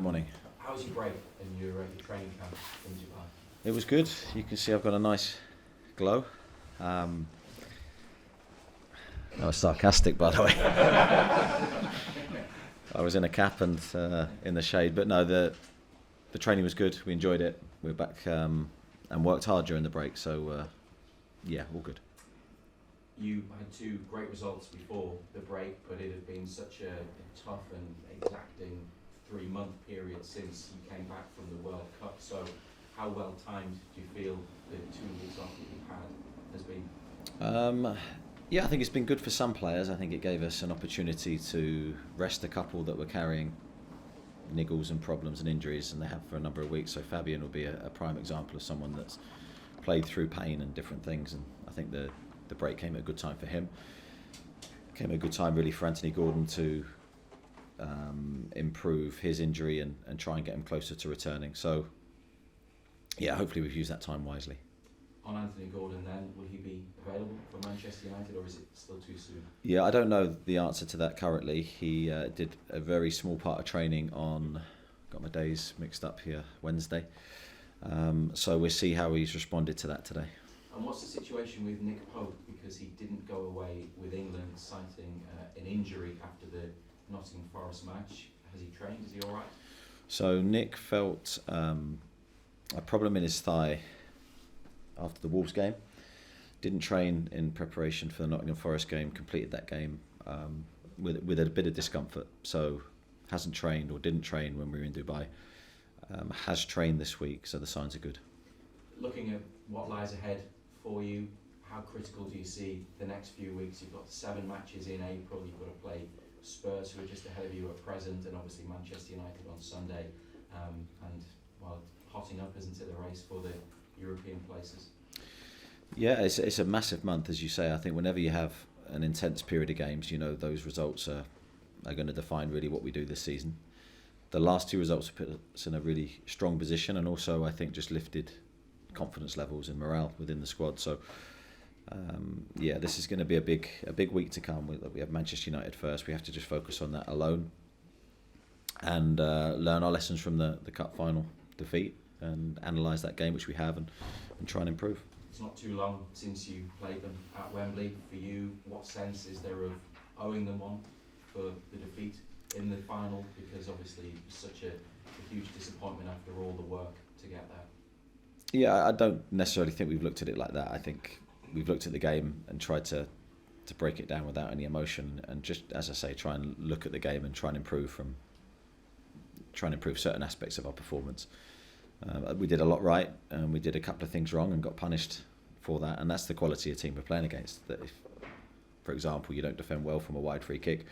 morning. How was your break and your training camp in Japan? It was good. You can see I've got a nice glow. That was sarcastic, by the way. I was in a cap and in the shade, but no, the training was good. We enjoyed it. We were back and worked hard during the break, so yeah, all good. You had two great results before the break, but it had been such a tough and exacting 3-month period since you came back from the World Cup. So how well timed do you feel the 2 weeks off that you've had has been? Yeah, I think it's been good for some players. I think it gave us an opportunity to rest a couple that were carrying niggles and problems and injuries, and they have for a number of weeks. So Fabian will be a prime example of someone that's played through pain and different things, and I think the break came at a good time for him. Came at a good time really for Anthony Gordon to improve his injury and try and get him closer to returning. So yeah, hopefully we've used that time wisely. On Anthony Gordon then, will he be available for Manchester United, or is it still too soon? Yeah, I don't know the answer to that currently. He did a very small part of training on, got my days mixed up here, Wednesday. So we'll see how he's responded to that today. And what's the situation with Nick Pope, because he didn't go away with England citing an injury after the Nottingham Forest match? Has he trained? Is he all right? So Nick felt a problem in his thigh after the Wolves game. Didn't train in preparation for the Nottingham Forest game, completed that game with a bit of discomfort. So hasn't trained or didn't train when we were in Dubai. Has trained this week, so the signs are good. Looking at what lies ahead for you, how critical do you see the next few weeks? You've got 7 matches in April, you've got to play Spurs, who are just ahead of you at present, and obviously Manchester United on Sunday, and well, hotting up, isn't it, the race for the European places? Yeah, it's a massive month, as you say. I think whenever you have an intense period of games, you know those results are going to define really what we do this season. The last 2 results have put us in a really strong position, and also I think just lifted confidence levels and morale within the squad. So yeah, this is going to be a big week to come. We have Manchester United first. We have to just focus on that alone and learn our lessons from the cup final defeat and analyse that game, which we have, and try and improve. It's not too long since you played them at Wembley. For you, what sense is there of owing them one for the defeat in the final? Because obviously it was such a huge disappointment after all the work to get there. Yeah, I don't necessarily think we've looked at it like that. I think we've looked at the game and tried to break it down without any emotion, and just, as I say, try and look at the game and try and improve certain aspects of our performance. We did a lot right, and we did a couple of things wrong and got punished for that, and that's the quality of team we're playing against. That if, for example, you don't defend well from a wide free kick,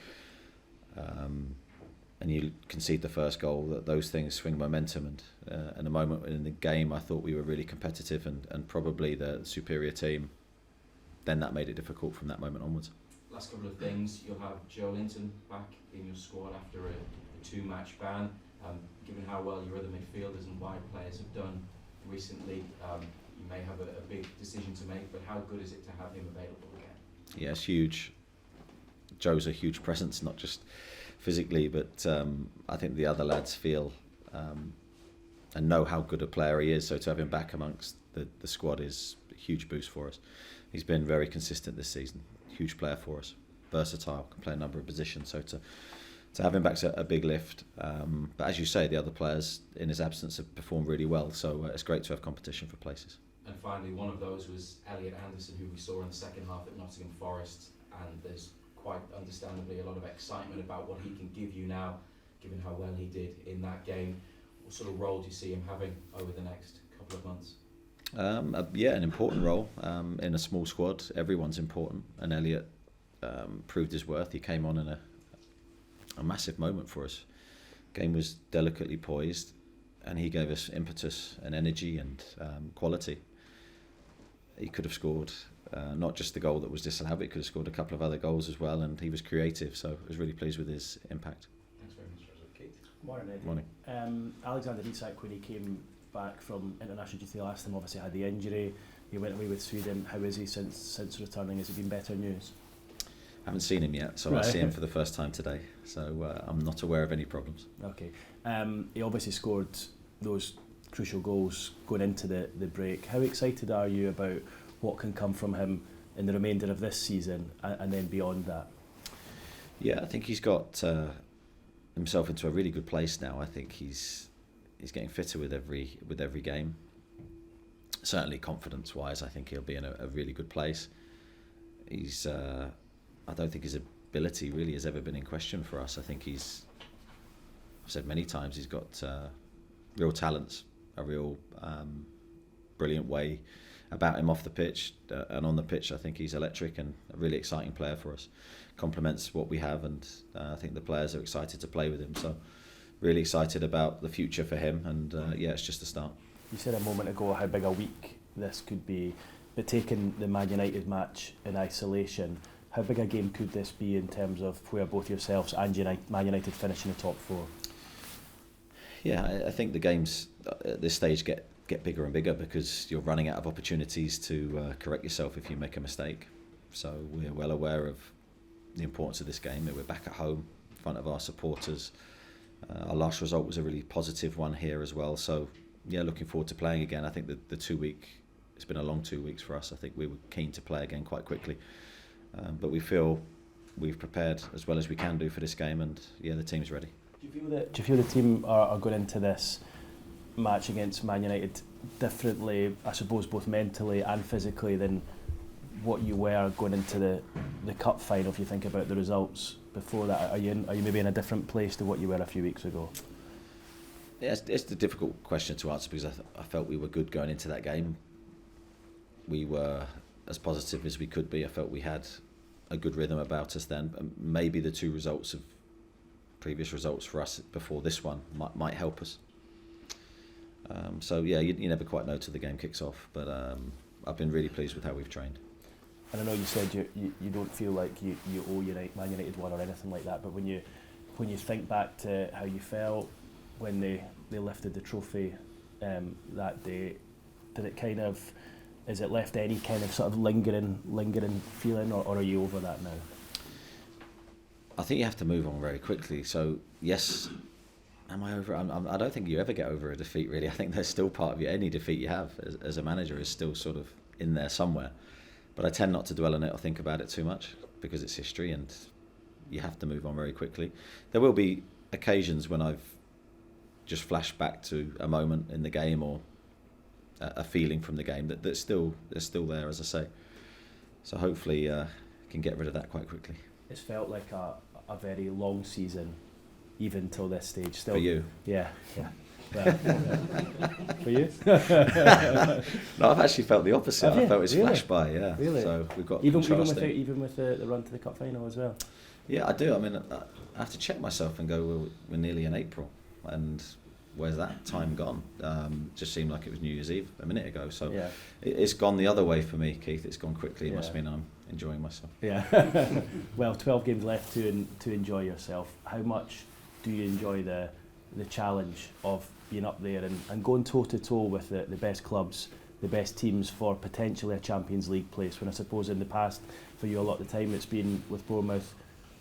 and you concede the first goal, that those things swing momentum. And in a moment in the game, I thought we were really competitive and probably the superior team. Then that made it difficult from that moment onwards. Last couple of things, you'll have Joe Linton back in your squad after a 2-match ban. Given how well your other midfielders and wide players have done recently, you may have a big decision to make, but how good is it to have him available again? Yeah, it's huge. Joe's a huge presence, not just physically, but I think the other lads feel and know how good a player he is, so to have him back amongst the squad is a huge boost for us. He's been very consistent this season, huge player for us, versatile, can play a number of positions, so to have him back's a big lift. But as you say, the other players in his absence have performed really well, so it's great to have competition for places. And finally, one of those was Elliot Anderson, who we saw in the second half at Nottingham Forest, and there's quite understandably a lot of excitement about what he can give you now, given how well he did in that game. What sort of role do you see him having over the next couple of months? Yeah, an important role in a small squad. Everyone's important, and Elliot proved his worth. He came on in a massive moment for us. Game was delicately poised, and he gave us impetus and energy and quality. He could have scored not just the goal that was disallowed, but he could have scored a couple of other goals as well, and he was creative, so I was really pleased with his impact. Thanks very much, Keith. Morning, Eddie. Morning. Alexander Isak, when he came back from international duty last time, obviously had the injury. He went away with Sweden. How is he since returning? Has he been better news? Haven't seen him yet, so Right. I see him for the first time today. So I'm not aware of any problems. Okay. He obviously scored those crucial goals going into the break. How excited are you about what can come from him in the remainder of this season and then beyond that? Yeah, I think he's got himself into a really good place now. I think he's getting fitter with every game. Certainly confidence-wise, I think he'll be in a really good place. He's I don't think his ability really has ever been in question for us. I think I've said many times, he's got real talents, a real brilliant way about him off the pitch, and on the pitch I think he's electric and a really exciting player for us. Complements what we have, and I think the players are excited to play with him. So really excited about the future for him, and it's just a start. You said a moment ago how big a week this could be, but taking the Man United match in isolation, how big a game could this be in terms of where both yourselves and Man United finish in the top four? Yeah, I think the games at this stage get bigger and bigger because you're running out of opportunities to correct yourself if you make a mistake. So we're well aware of the importance of this game. We're back at home in front of our supporters. Our last result was a really positive one here as well. So yeah, looking forward to playing again. I think the 2 week, it's been a long 2 weeks for us. I think we were keen to play again quite quickly. But we feel we've prepared as well as we can do for this game, and yeah, the team's ready. Do you feel the team are going into this match against Man United differently, I suppose, both mentally and physically, than what you were going into the cup final? If you think about the results before that, are you maybe in a different place to what you were a few weeks ago? Yeah, it's a difficult question to answer because I felt we were good going into that game. We were as positive as we could be. I felt we had a good rhythm about us then. Maybe the two results of previous results for us before this one might help us. So yeah, you never quite know till the game kicks off. But I've been really pleased with how we've trained. And I know you said you don't feel like you owe Man United one or anything like that. But when you think back to how you felt when they lifted the trophy that day, did it kind of, is it left any kind of sort of lingering feeling, or are you over that now? I think you have to move on very quickly. So yes, am I over? I don't think you ever get over a defeat really. I think there's still part of you. Any defeat you have as a manager is still sort of in there somewhere. But I tend not to dwell on it or think about it too much because it's history and you have to move on very quickly. There will be occasions when I've just flashed back to a moment in the game or a feeling from the game that's still there, as I say. So hopefully can get rid of that quite quickly. It's felt like a very long season, even till this stage. Still, for you? Yeah. Well, for you? No, I've actually felt the opposite. Have you? I felt it's Really? flashed by. Yeah. Really? So we've got even contrasting. with the run to the cup final as well. Yeah, I do. I mean, I have to check myself and go, well, we're nearly in April, and where's that time gone? Just seemed like it was New Year's Eve a minute ago. So yeah. It's gone the other way for me, Keith. It's gone quickly. It Yeah. must mean I'm enjoying myself. Yeah. Well, 12 games left to enjoy yourself. How much do you enjoy the challenge of being up there and going toe-to-toe with the best clubs, the best teams for potentially a Champions League place, when I suppose in the past for you a lot of the time it's been with Bournemouth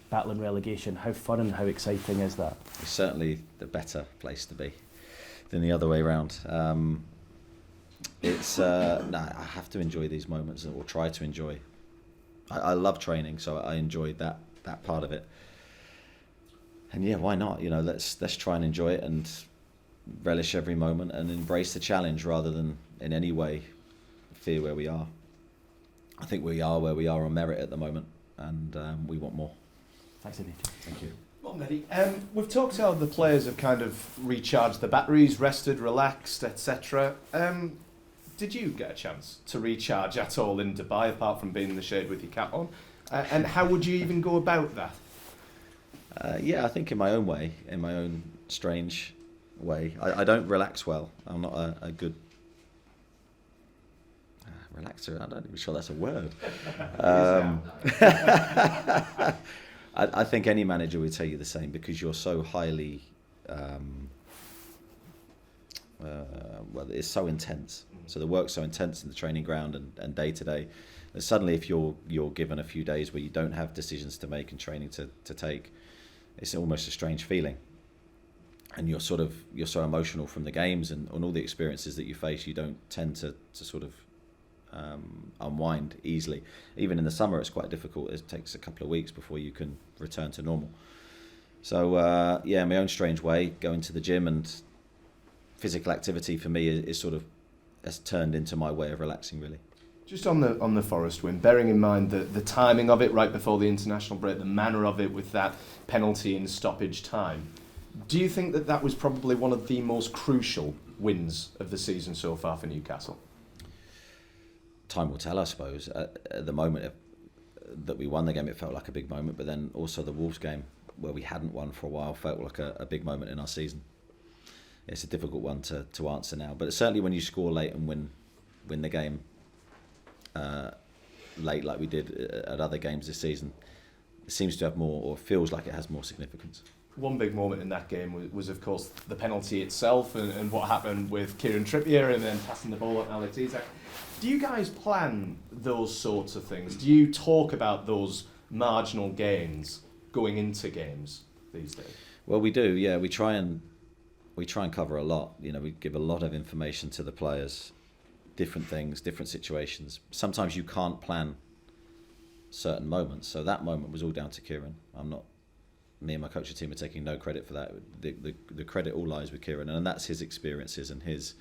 battling relegation? How fun and how exciting is that? It's certainly the better place to be than the other way around. I have to enjoy these moments, or try to enjoy. I love training, so I enjoy that part of it. And yeah, why not? Let's try and enjoy it and relish every moment and embrace the challenge rather than in any way fear where we are. I think we are where we are on merit at the moment, and we want more. Thanks, Eddie. Thank you. Well, Eddie, we've talked how the players have kind of recharged the batteries, rested, relaxed, etc. Did you get a chance to recharge at all in Dubai, apart from being in the shade with your cap on? And how would you even go about that? I think in my own way, in my own strange way. I don't relax well. I'm not a good relaxer. I'm not even sure that's a word. I think any manager would tell you the same, because you're so highly well, it's so intense. So the work's so intense in the training ground and day to day. And suddenly, if you're given a few days where you don't have decisions to make and training to take, it's almost a strange feeling. And you're so emotional from the games and all the experiences that you face. You don't tend to sort of unwind easily. Even in the summer, it's quite difficult. It takes a couple of weeks before you can return to normal. So in my own strange way, going to the gym and physical activity for me is sort of has turned into my way of relaxing, really. Just on the Forest win, bearing in mind the timing of it right before the international break, the manner of it with that penalty in stoppage time, do you think that was probably one of the most crucial wins of the season so far for Newcastle? Time will tell, I suppose. At the moment that we won the game, it felt like a big moment, but then also the Wolves game, where we hadn't won for a while, felt like a big moment in our season. It's a difficult one to answer now, but certainly when you score late and win the game late like we did at other games this season, it seems to have more, or feels like it has more significance. One big moment in that game was of course, the penalty itself and what happened with Kieran Trippier and then passing the ball at Alex Isak. Do you guys plan those sorts of things? Do you talk about those marginal gains going into games these days? Well, we do, yeah. We try and cover a lot. You know, we give a lot of information to the players, different things, different situations. Sometimes you can't plan certain moments. So that moment was all down to Kieran. Me and my coaching team are taking no credit for that. The credit all lies with Kieran, and that's his experiences and his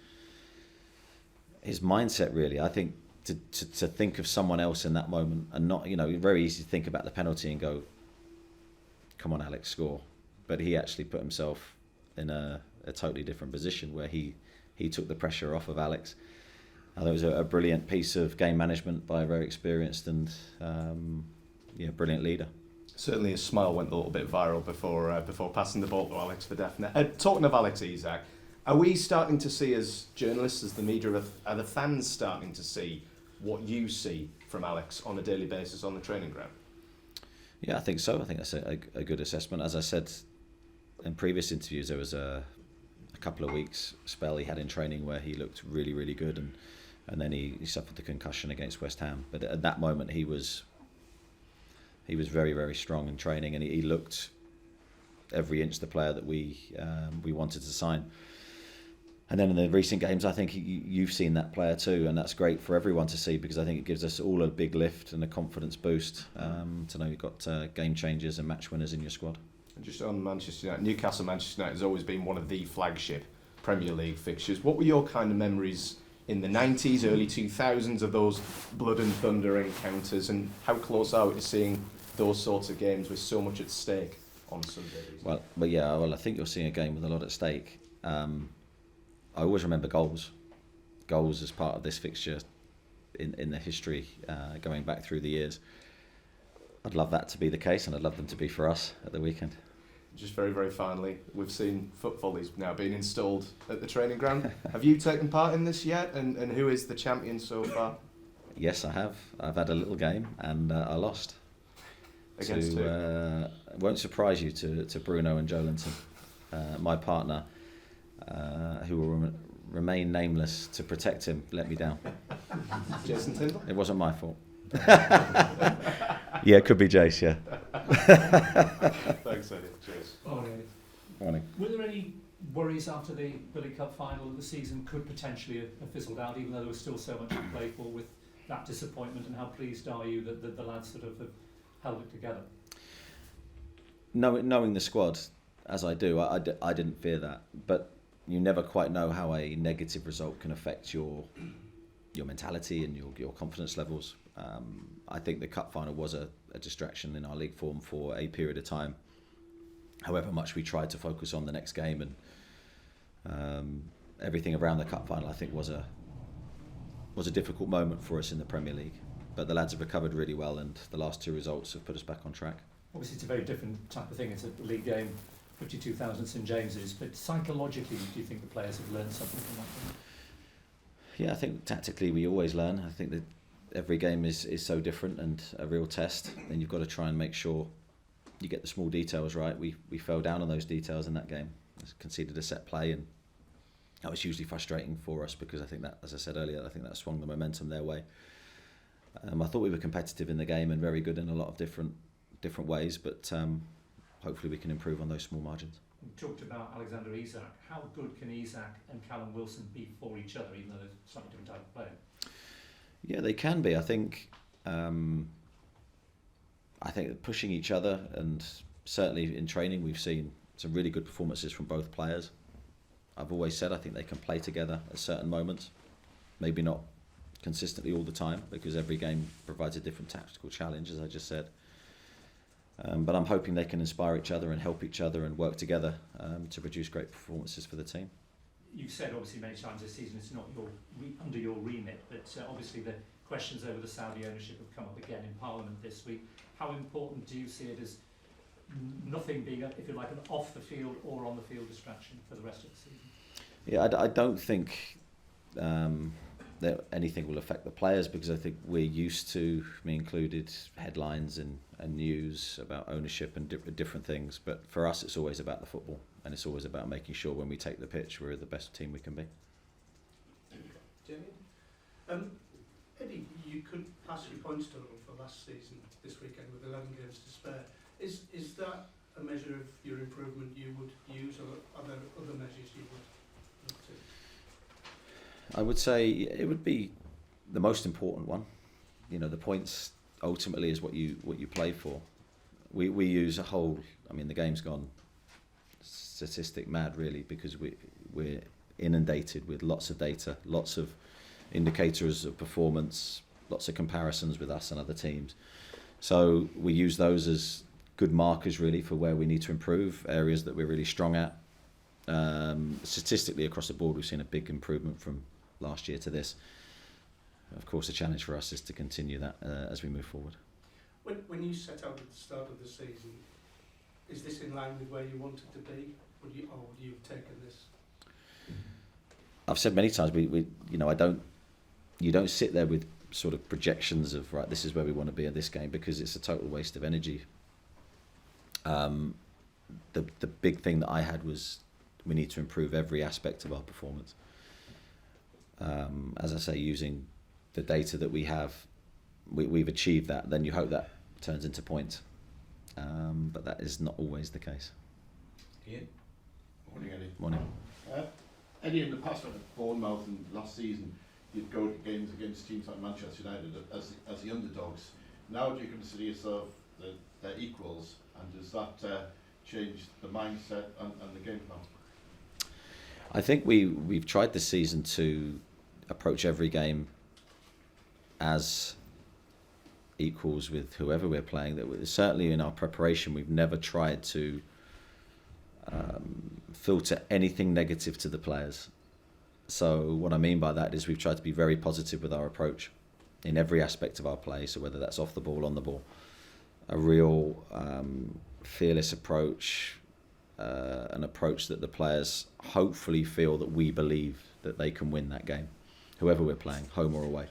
mindset, really. I think to think of someone else in that moment and not, very easy to think about the penalty and go, come on, Alex, score. But he actually put himself in a totally different position where he took the pressure off of Alex. I thought it was a brilliant piece of game management by a very experienced and brilliant leader. Certainly his smile went a little bit viral before passing the ball to Alex for definite. Talking of Alex Isak, are we starting to see, as journalists, as the media, are the fans starting to see what you see from Alex on a daily basis on the training ground? Yeah, I think so. I think that's a good assessment. As I said in previous interviews, there was a couple of weeks spell he had in training where he looked really, really good, and then he suffered the concussion against West Ham. But at that moment, he was very, very strong in training, and he looked every inch the player that we wanted to sign. And then in the recent games, I think you've seen that player too, and that's great for everyone to see, because I think it gives us all a big lift and a confidence boost to know you've got game changers and match winners in your squad. And just on Manchester United, Manchester United has always been one of the flagship Premier League fixtures. What were your kind of memories in the 90s, early 2000s of those blood and thunder encounters, and how close are we to seeing those sorts of games with so much at stake on Sundays? Well, I think you're seeing a game with a lot at stake. I always remember goals as part of this fixture in the history going back through the years. I'd love that to be the case, and I'd love them to be for us at the weekend. Just very, very finally, we've seen foot volleys now being installed at the training ground. Have you taken part in this yet? And who is the champion so far? Yes, I have. I've had a little game and I lost. Against who? It won't surprise you to Bruno and Joe Linton, my partner, who will remain nameless to protect him, let me down. Jason Tindall? It wasn't my fault. Yeah, it could be Jace, yeah. Thanks, Eddie. Cheers. Morning. Were there any worries after the Billy Cup final that the season could potentially have fizzled out, even though there was still so much to play for, with that disappointment? And how pleased are you that the lads sort of have held it together? Knowing the squad as I do, I didn't fear that, but you never quite know how a negative result can affect your mentality and your confidence levels. I think the cup final was a distraction in our league form for a period of time. However much we tried to focus on the next game, and everything around the cup final, I think was a difficult moment for us in the Premier League. But the lads have recovered really well, and the last two results have put us back on track. Obviously, it's a very different type of thing. It's a league game, 52,000 St James's. But psychologically, do you think the players have learned something from that game? Yeah, I think tactically we always learn. I think that every game is so different and a real test. And you've got to try and make sure you get the small details right. We fell down on those details in that game. Conceded a set play and That was hugely frustrating for us because I think that, as I said earlier, I think that swung the momentum their way. I thought we were competitive in the game and very good in a lot of different ways, but hopefully we can improve on those small margins. You talked about Alexander Isak. How good can Isak and Callum Wilson be for each other, even though they're slightly different type of player? Yeah, they can be. I think pushing each other, and certainly in training we've seen some really good performances from both players. I've always said I think they can play together at certain moments, maybe not consistently all the time because every game provides a different tactical challenge, as I just said. But I'm hoping they can inspire each other and help each other and work together to produce great performances for the team. You've said obviously many times this season it's not under your remit, but obviously the questions over the Saudi ownership have come up again in Parliament this week. How important do you see it as nothing being, if you like, an off the field or on the field distraction for the rest of the season? Yeah, I don't think that anything will affect the players because I think we're used to, me included, headlines and news about ownership and different things. But for us, it's always about the football, and it's always about making sure when we take the pitch, we're the best team we can be. Jamie? Eddie, you could pass your points total for last season this weekend with 11 games to spare. Is that a measure of your improvement you would use, or are there other measures you would look to? I would say it would be the most important one. You know, the points ultimately is what you play for. We use a whole. I mean, the game's gone statistic mad really because we're inundated with lots of data, lots of indicators of performance, lots of comparisons with us and other teams. So we use those as good markers really for where we need to improve, areas that we're really strong at. Statistically across the board, we've seen a big improvement from last year to this. Of course, the challenge for us is to continue that as we move forward. When you set out at the start of the season, is this in line with where you wanted to be? Would you have taken this? I've said many times, you don't sit there with sort of projections of, right, this is where we want to be in this game, because it's a total waste of energy. The big thing that I had was we need to improve every aspect of our performance. As I say, using the data that we have, we've achieved that. Then you hope that turns into points, but that is not always the case. Ian? Morning, Eddie. Morning. Eddie, in the past, at Bournemouth and last season, you'd go to games against teams like Manchester United as the underdogs. Now, do you consider yourself their equals, and does that change the mindset and the game plan? I think we've tried this season to approach every game as equals with whoever we're playing. That certainly in our preparation, we've never tried to filter anything negative to the players. So what I mean by that is we've tried to be very positive with our approach in every aspect of our play. So whether that's off the ball, on the ball, a real fearless approach, an approach that the players hopefully feel that we believe that they can win that game, whoever we're playing, home or away.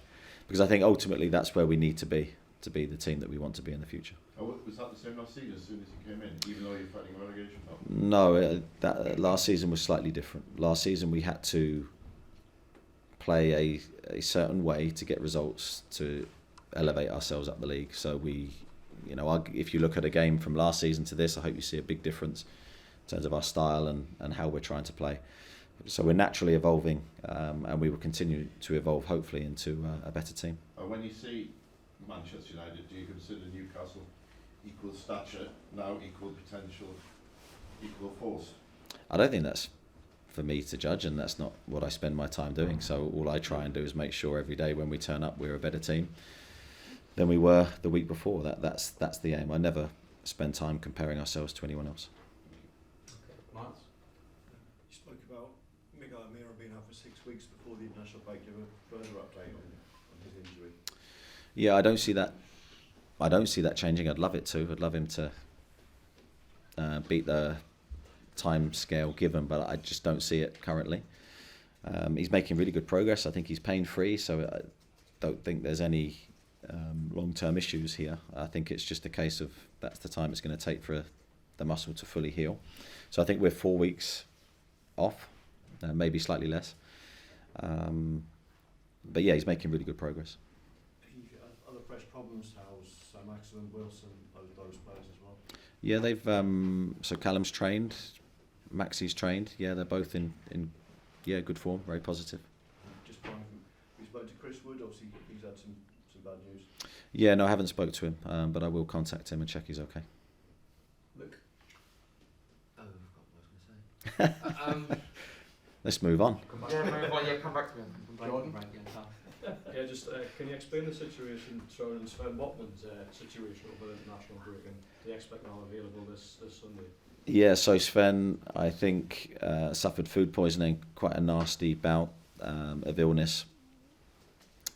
Because I think ultimately that's where we need to be the team that we want to be in the future. Was that the same last season as soon as you came in, even though you're fighting a relegation battle? No, that last season was slightly different. Last season we had to play a certain way to get results to elevate ourselves up the league. So if you look at a game from last season to this, I hope you see a big difference in terms of our style and how we're trying to play. So we're naturally evolving, and we will continue to evolve, hopefully, into a better team. When you see Manchester United, do you consider Newcastle equal stature, now equal potential, equal force? I don't think that's for me to judge, and that's not what I spend my time doing. So all I try and do is make sure every day when we turn up, we're a better team than we were the week before. That's the aim. I never spend time comparing ourselves to anyone else. Okay. Miles? You spoke about Miguel Almiron being out for 6 weeks before the international break. Do you have a further update on his injury? Yeah, I don't see that changing. I'd love it to. I'd love him to beat the time scale given, but I just don't see it currently. He's making really good progress. I think he's pain-free, so I don't think there's any long-term issues here. I think it's just a case of that's the time it's going to take for the muscle to fully heal. So I think we're 4 weeks off maybe slightly less. But yeah, he's making really good progress. Other fresh problems, Howe's, Maxi and Wilson, those players as well? Yeah, they've so Callum's trained, Maxi's trained. Yeah, they're both in good form, very positive. Just finally, we spoke to Chris Wood. Obviously, he's had some bad news. Yeah, no, I haven't spoke to him, but I will contact him and check he's okay. Luke. Oh, I forgot what I was going to say. Let's move on. Come back to me. Jordan? Yeah, just can you explain the situation surrounding Sven Botman's situation over the international break, and do you expect now available this Sunday? Yeah, so Sven, I think, suffered food poisoning, quite a nasty bout of illness.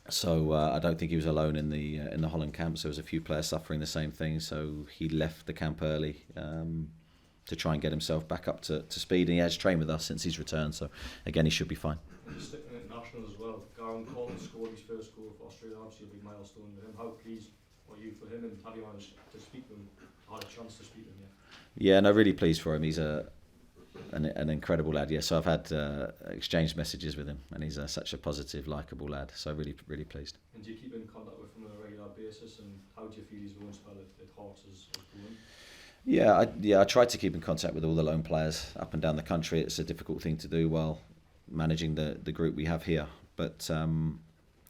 So I don't think he was alone in the Holland camp. So there was a few players suffering the same thing. So he left the camp early to try and get himself back up to speed. And he has trained with us since he's returned. So again, he should be fine. Just sticking at international as well, Garland scored his first goal for Australia. Obviously a big milestone with him. How pleased are you for him, and have you managed to speak to him, had a chance to speak to him yet? Yeah, no, really pleased for him. He's an incredible lad. Yeah, so I've had exchanged messages with him, and he's such a positive, likeable lad. So really, really pleased. And do you keep in contact with him on a regular basis? And how do you feel his loan spell at Hearts is going? Yeah, I try to keep in contact with all the loan players up and down the country. It's a difficult thing to do while managing the group we have here. But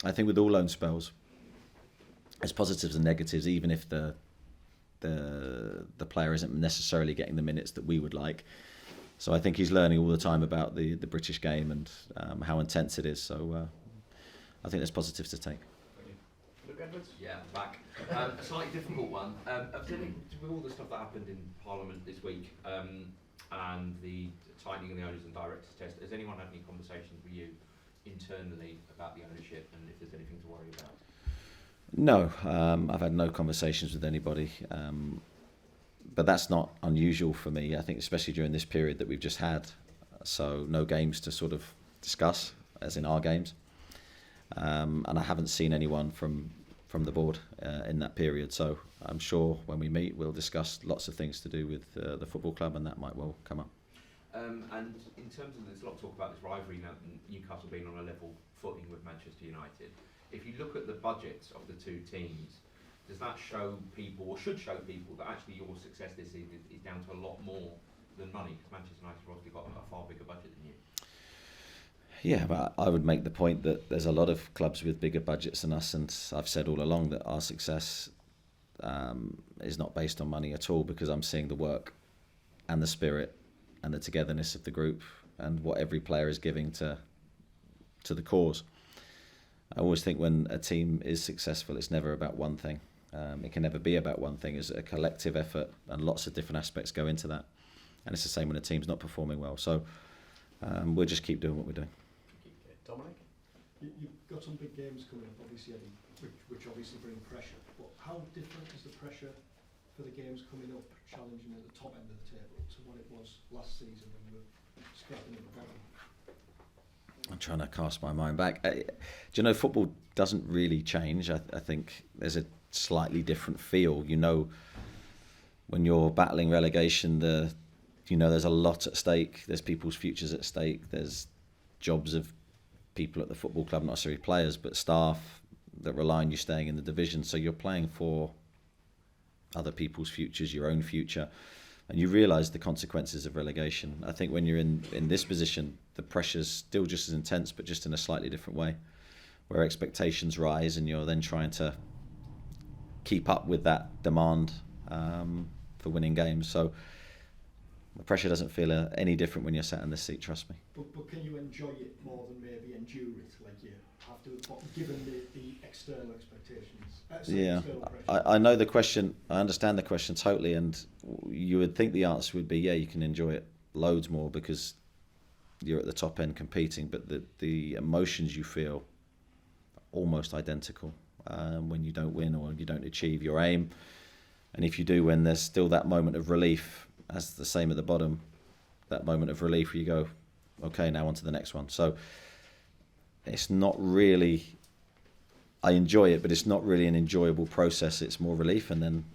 I think with all loan spells, there's positives and negatives. Even if the player isn't necessarily getting the minutes that we would like. So I think he's learning all the time about the British game and how intense it is. So I think there's positives to take. Luke Edwards? Yeah, back. A slightly difficult one. With all the stuff that happened in Parliament this week and the tightening of the owners and directors test, has anyone had any conversations with you internally about the ownership and if there's anything to worry about? No, I've had no conversations with anybody. But that's not unusual for me, I think, especially during this period that we've just had. So no games to sort of discuss, as in our games. And I haven't seen anyone from the board in that period. So I'm sure when we meet, we'll discuss lots of things to do with the football club, and that might well come up. And in terms of, there's a lot of talk about this rivalry now, Newcastle being on a level footing with Manchester United. If you look at the budgets of the two teams, does that show people, or should show people, that actually your success this season is down to a lot more than money? Because Manchester United have obviously got a far bigger budget than you. Yeah, but I would make the point that there's a lot of clubs with bigger budgets than us, and I've said all along that our success is not based on money at all, because I'm seeing the work and the spirit and the togetherness of the group and what every player is giving to the cause. I always think when a team is successful, it's never about one thing. It can never be about one thing. It's a collective effort, and lots of different aspects go into that. And it's the same when a team's not performing well. So we'll just keep doing what we're doing. Dominic? You've got some big games coming up, obviously, Eddie, which obviously bring pressure. But how different is the pressure for the games coming up, challenging at the top end of the table, to what it was last season when you were scrapping at the bottom? I'm trying to cast my mind back. Do you know, football doesn't really change. I think there's a slightly different feel. You know, when you're battling relegation, there's a lot at stake. There's people's futures at stake. There's jobs of people at the football club, not necessarily players, but staff that rely on you staying in the division. So you're playing for other people's futures, your own future. And you realise the consequences of relegation. I think when you're in this position, the pressure's still just as intense, but just in a slightly different way, where expectations rise and you're then trying to keep up with that demand for winning games. So the pressure doesn't feel any different when you're sat in this seat, trust me. But can you enjoy it more than maybe endure it, like you have to, given the external expectations? Yeah, I know the question, I understand the question totally, and you would think the answer would be, yeah, you can enjoy it loads more because you're at the top end competing, but the emotions you feel are almost identical when you don't win or you don't achieve your aim. And if you do win, there's still that moment of relief, as the same at the bottom, that moment of relief where you go, okay, now on to the next one. So it's not really, I enjoy it, but it's not really an enjoyable process. It's more relief, and then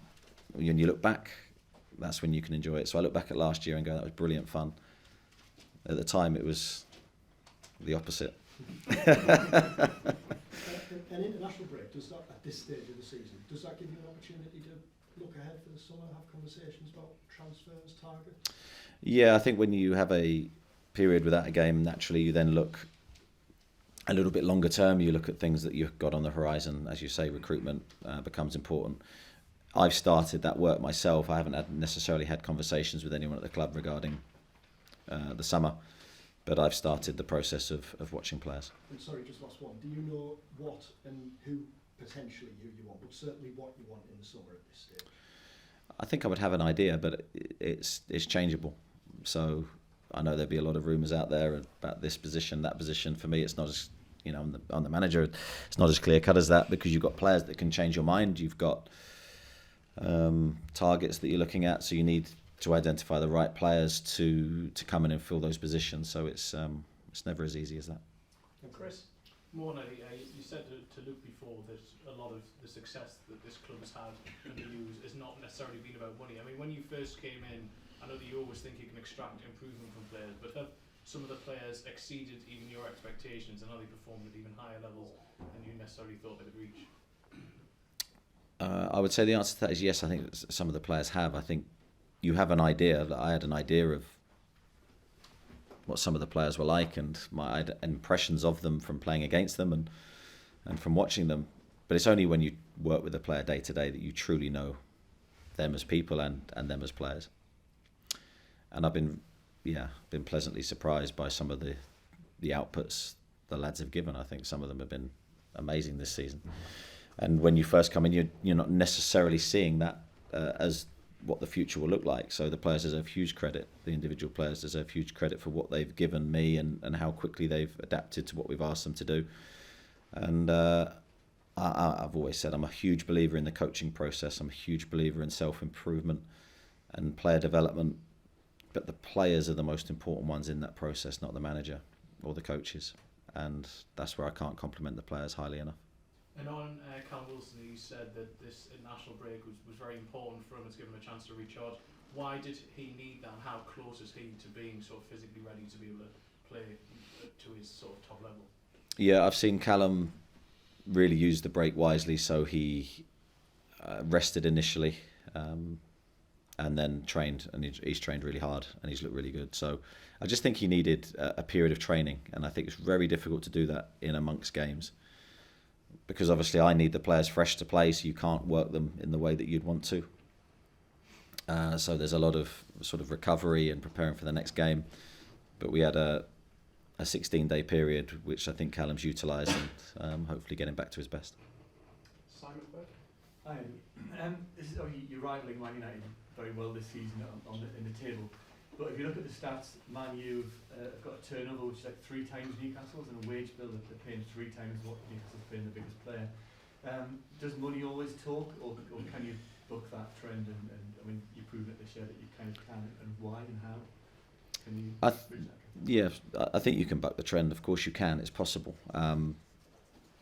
when you look back, that's when you can enjoy it. So I look back at last year and go, that was brilliant fun. At the time, it was the opposite. An international break, does that, at this stage of the season, does that give you an opportunity to look ahead for the summer, have conversations about transfers, targets? Yeah, I think when you have a period without a game, naturally you then look a little bit longer term. You look at things that you've got on the horizon. As you say, recruitment becomes important. I've started that work myself. I haven't necessarily had conversations with anyone at the club regarding the summer, but I've started the process of watching players. And sorry, just last one. Do you know what and who potentially who you want, but certainly what you want in the summer at this stage? I think I would have an idea, but it's changeable. So I know there'll be a lot of rumours out there about this position, that position. For me, it's not as, you know, on the manager, it's not as clear cut as that, because you've got players that can change your mind. You've got targets that you're looking at, so you need to identify the right players to come in and fill those positions. So it's never as easy as that. And Chris? Morning, you said to Luke before that a lot of the success that this club has had under you has not necessarily been about money. I mean, when you first came in, I know that you always think you can extract improvement from players, but have some of the players exceeded even your expectations, and are they performed at even higher levels than you necessarily thought they would reach? I would say the answer to that is yes. I think some of the players have. I think you have an idea. I had an idea of what some of the players were like, and my impressions of them from playing against them and from watching them. But it's only when you work with a player day to day that you truly know them as people and them as players. And I've been pleasantly surprised by some of the outputs the lads have given. I think some of them have been amazing this season. And when you first come in, you're not necessarily seeing that as what the future will look like. So the players deserve huge credit. The individual players deserve huge credit for what they've given me and how quickly they've adapted to what we've asked them to do. And I've always said I'm a huge believer in the coaching process. I'm a huge believer in self-improvement and player development. But the players are the most important ones in that process, not the manager or the coaches. And that's where I can't compliment the players highly enough. And on Callum Wilson, you said that this national break was very important for him. It's given him a chance to recharge. Why did he need that, and how close is he to being sort of physically ready to be able to play to his sort of top level? Yeah, I've seen Callum really use the break wisely. So he rested initially and then trained, and he's trained really hard and he's looked really good. So I just think he needed a period of training, and I think it's very difficult to do that in amongst games. Because obviously I need the players fresh to play, so you can't work them in the way that you'd want to. So there's a lot of sort of recovery and preparing for the next game. But we had a 16-day period, which I think Callum's utilised, and hopefully getting back to his best. Simon Burke? Hi. You're rivalling Man United very well this season in the table. But if you look at the stats, Man U have got a turnover which is like 3 times Newcastle's, and a wage bill that they're paying 3 times what Newcastle's paying the biggest player. Does money always talk, or can you buck that trend? And I mean, you've proven it this year that you kind of can, and why and how? Can you I think you can buck the trend. Of course you can. It's possible.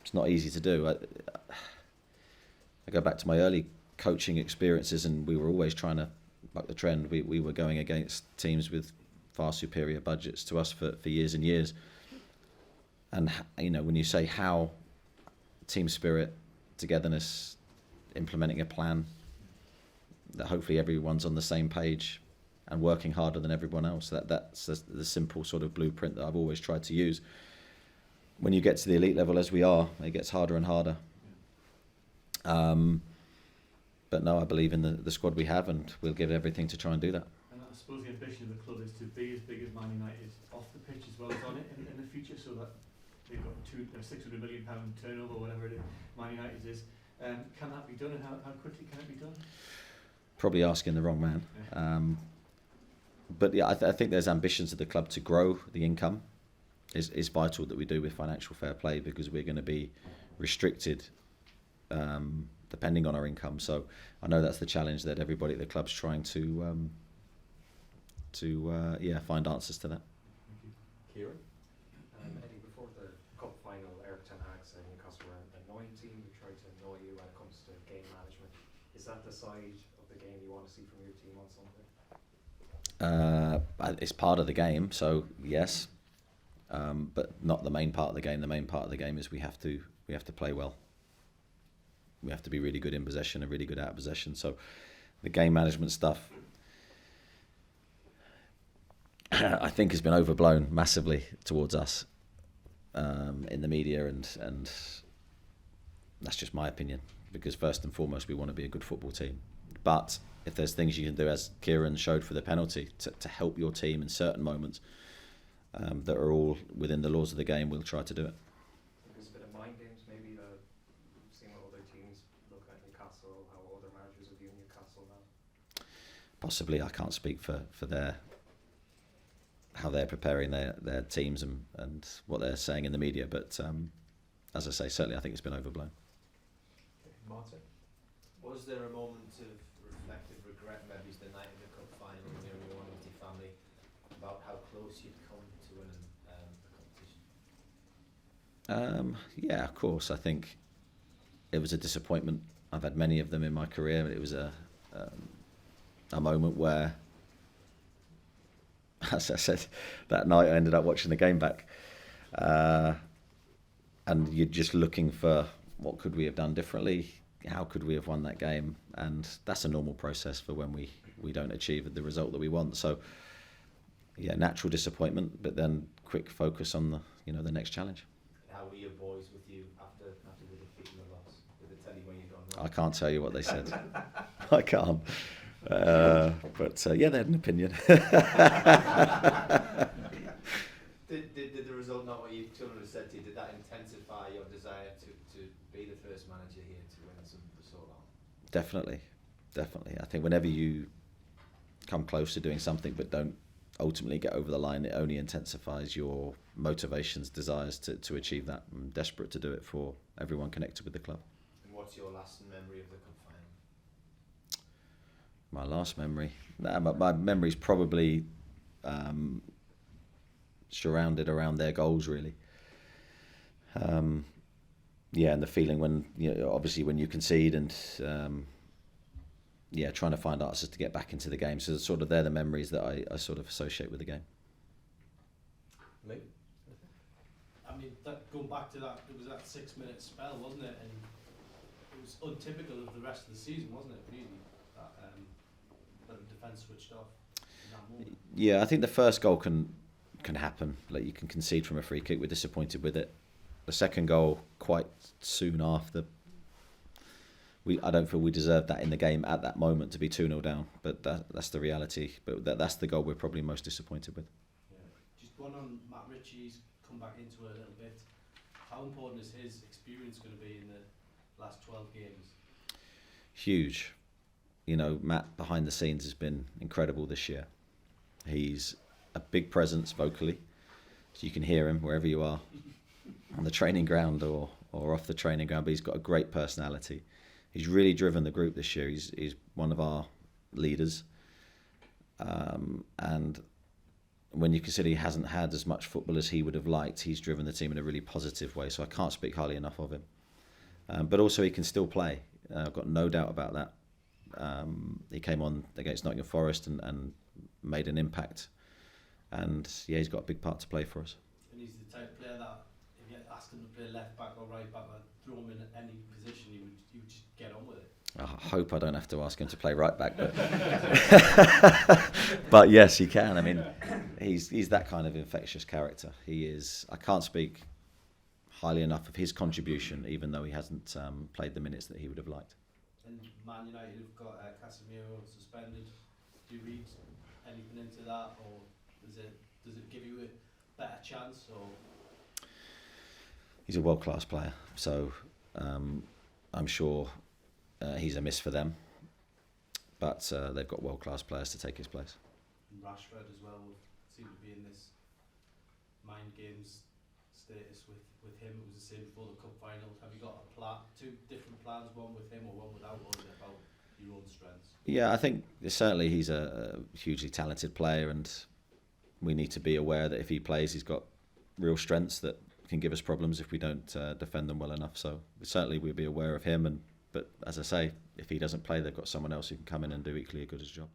It's not easy to do. I go back to my early coaching experiences, and we were always trying to buck the trend. We were going against teams with far superior budgets to us for years and years. And you know, when you say how, team spirit, togetherness, implementing a plan that hopefully everyone's on the same page and working harder than everyone else, that's the simple sort of blueprint that I've always tried to use. When you get to the elite level, as we are, it gets harder and harder. But no, I believe in the squad we have, and we'll give everything to try and do that. And I suppose the ambition of the club is to be as big as Man United off the pitch as well as on it in the future, so that they've got £600 million turnover, whatever it is, Man United is. Can that be done, and how quickly can it be done? Probably asking the wrong man. Yeah. But yeah, I think there's ambitions of the club to grow the income. Is vital that we do with financial fair play, because we're going to be restricted depending on our income. So I know that's the challenge that everybody at the club's trying to find answers to that. Thank you. Kieran? Eddie, before the cup final, Eric Ten Hag said Newcastle were an annoying team who tried to annoy you when it comes to game management. Is that the side of the game you want to see from your team on Sunday? It's part of the game, so yes. but not the main part of the game. The main part of the game is we have to play well. We have to be really good in possession and really good out of possession. So the game management stuff, I think, has been overblown massively towards us in the media, and that's just my opinion, because first and foremost we want to be a good football team. But if there's things you can do, as Kieran showed for the penalty, to help your team in certain moments that are all within the laws of the game, we'll try to do it. There's a bit of mind games, maybe seeing what other teams look at Newcastle, how other managers are viewing Newcastle now. Possibly, I can't speak for how they're preparing their teams and what they're saying in the media, but as I say, certainly I think it's been overblown. Martin? Was there a moment of reflective regret, maybe the night of the cup final, when you were with your family, about how close you'd come to winning the competition? Yeah, of course. I think it was a disappointment. I've had many of them in my career. It was a moment where, as I said, that night I ended up watching the game back, and you're just looking for what could we have done differently, how could we have won that game, and that's a normal process for when we don't achieve the result that we want. So yeah, natural disappointment, but then quick focus on the next challenge. How were your boys with you after the defeat and the loss? Did they tell you when you'd gone wrong? I can't tell you what they said. I can't. But yeah, they had an opinion. Did the result, not what your children have said to you, did that intensify your desire to be the first manager here, to win something for so long? Definitely. I think whenever you come close to doing something but don't ultimately get over the line, it only intensifies your motivations, desires to achieve that. I'm desperate to do it for everyone connected with the club. And what's your lasting memory of the cup final? My last memory? My memory's probably surrounded around their goals, really. Yeah, and the feeling when, obviously when you concede and trying to find answers to get back into the game. So sort of they're the memories that I sort of associate with the game. Lee? I mean, going back to that, it was that 6-minute spell, wasn't it? And it was untypical of the rest of the season, wasn't it, really? That the defence switched off in that moment. Yeah, I think the first goal can happen. Like, you can concede from a free kick. We're disappointed with it. The second goal, quite soon after, I don't feel we deserved that in the game at that moment, to be 2-0 down. But that's the reality. But that's the goal we're probably most disappointed with. Yeah. Just one on Matt Ritchie's come back into it a little bit. How important is his experience going to be in the last 12 games? Huge. Matt behind the scenes has been incredible this year. He's a big presence vocally, so you can hear him wherever you are, on the training ground or off the training ground, but he's got a great personality. He's really driven the group this year. He's one of our leaders, and when you consider he hasn't had as much football as he would have liked, he's driven the team in a really positive way, so I can't speak highly enough of him. But also he can still play. I've got no doubt about that. He came on against Nottingham Forest and made an impact, and yeah, he's got a big part to play for us. And he's the type of player that if you asked him to play left back or right back, or throw him in any position, he would just get on with it. I hope I don't have to ask him to play right back, but but yes, he can. I mean, he's that kind of infectious character. He is. I can't speak highly enough of his contribution, even though he hasn't played the minutes that he would have liked. And Man United have got Casemiro suspended. Do you read anything into that, or does it give you a better chance? Or he's a world-class player, so I'm sure he's a miss for them. But they've got world-class players to take his place. And Rashford as well seem to be in this mind games status with him. It was the same before the cup final. Have you got two different plans, one with him or one without, or is it about your own strengths? Yeah, I think certainly he's a hugely talented player, and we need to be aware that if he plays, he's got real strengths that can give us problems if we don't defend them well enough. So certainly we'll be aware of him, but as I say, if he doesn't play, they've got someone else who can come in and do equally a good as job.